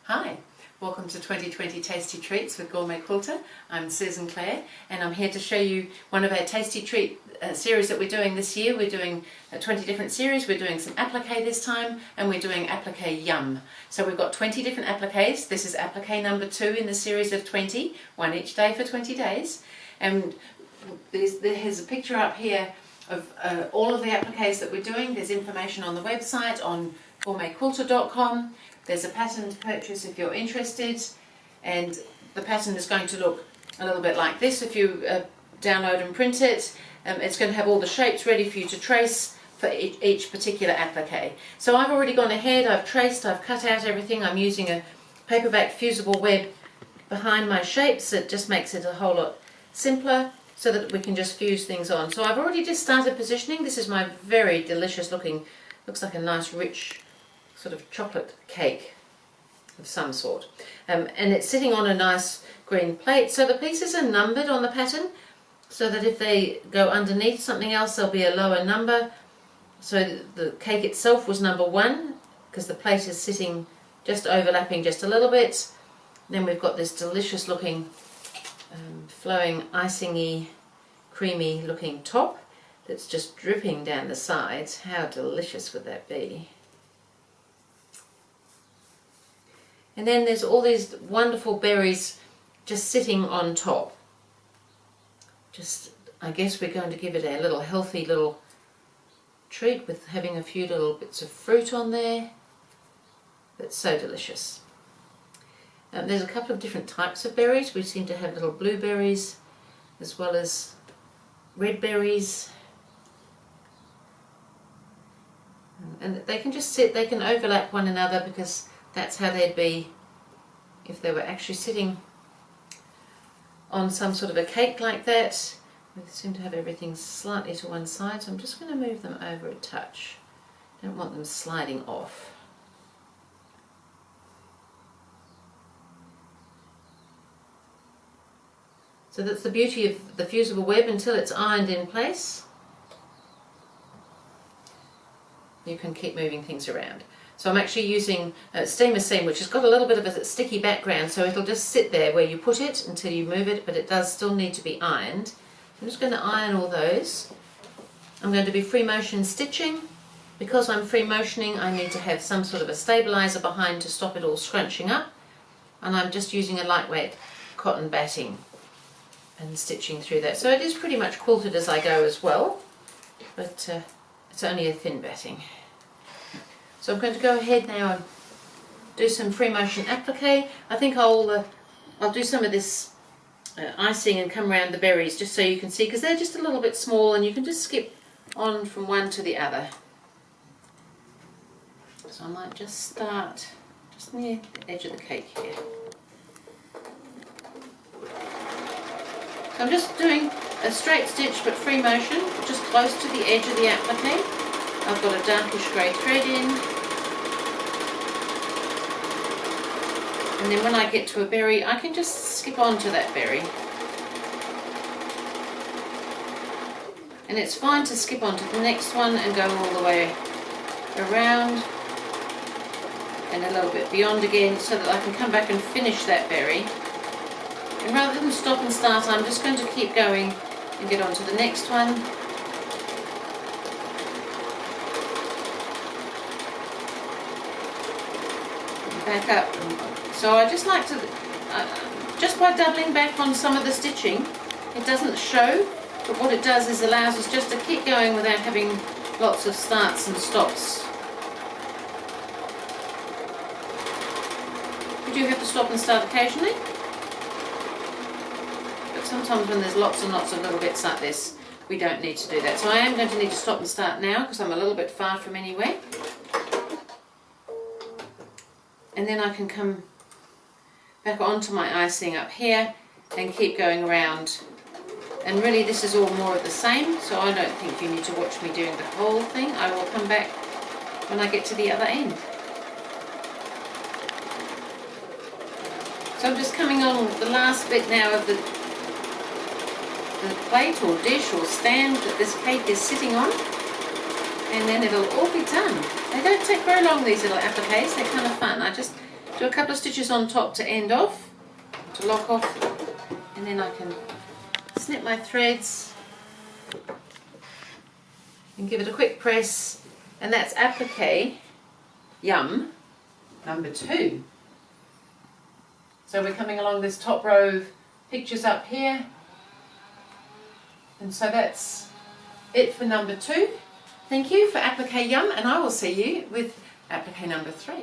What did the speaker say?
Hi, welcome to 2020 Tasty Treats with GourmetQuilter. I'm Susan Clare and I'm here to show you one of our tasty treat series that we're doing this year. We're doing 20 different series. We're doing some applique this time and we're doing applique yum. So we've got 20 different appliques. This is applique number 2 in the series of 20, one each day for 20 days. And there's a picture up here of all of the appliques that we're doing. There's information on the website on GourmetQuilter.com. There's a pattern to purchase if you're interested, and the pattern is going to look a little bit like this if you download and print it. It's going to have all the shapes ready for you to trace for each particular applique. So I've already gone ahead, I've traced, I've cut out everything. I'm using a paperback fusible web behind my shapes. It just makes it a whole lot simpler so that we can just fuse things on. So I've already just started positioning. This is my very delicious looking, looks like a nice rich sort of chocolate cake of some sort, and it's sitting on a nice green plate. So the pieces are numbered on the pattern so that if they go underneath something else there'll be a lower number. So the cake itself was number 1 because the plate is sitting just overlapping just a little bit. Then we've got this delicious looking flowing icingy creamy looking top that's just dripping down the sides. How delicious would that be? And then there's all these wonderful berries just sitting on top. Just, I guess we're going to give it a little healthy little treat with having a few little bits of fruit on there. That's so delicious. There's a couple of different types of berries. We seem to have little blueberries as well as red berries. And they can just sit, they can overlap one another because that's how they'd be if they were actually sitting on some sort of a cake like that. We seem to have everything slightly to one side, so I'm just going to move them over a touch. Don't want them sliding off. So that's the beauty of the fusible web. Until it's ironed in place, you can keep moving things around. So I'm actually using steamer seam, which has got a little bit of a sticky background, so it'll just sit there where you put it until you move it, but it does still need to be ironed. I'm just going to iron all those. I'm going to be free motion stitching. Because I'm free motioning, I need to have some sort of a stabilizer behind to stop it all scrunching up, and I'm just using a lightweight cotton batting and stitching through that. So it is pretty much quilted as I go as well, but it's only a thin batting. So I'm going to go ahead now and do some free motion applique. I think I'll do some of this icing and come around the berries just so you can see, because they're just a little bit small and you can just skip on from one to the other. So I might just start just near the edge of the cake here. So I'm just doing a straight stitch but free motion, just close to the edge of the applique. I've got a darkish grey thread in. And then when I get to a berry, I can just skip on to that berry. And it's fine to skip on to the next one and go all the way around and a little bit beyond again so that I can come back and finish that berry. And rather than stop and start, I'm just going to keep going and get on to the next one. Back up. So I just like to, just by doubling back on some of the stitching, it doesn't show, but what it does is allows us just to keep going without having lots of starts and stops. You do have to stop and start occasionally, but sometimes when there's lots and lots of little bits like this, we don't need to do that. So I am going to need to stop and start now because I'm a little bit far from anywhere. And then I can come back onto my icing up here and keep going around. And really this is all more of the same, so I don't think you need to watch me doing the whole thing. I will come back when I get to the other end. So I'm just coming on the last bit now of the plate or dish or stand that this cake is sitting on. and then it'll all be done. They don't take very long, these little appliques, they're kind of fun. I just do a couple of stitches on top to end off, to lock off, and then I can snip my threads and give it a quick press, and that's Applique Yum number 2. So we're coming along this top row of pictures up here, and so that's it for number 2. Thank you for Applique Yum, and I will see you with Applique number 3.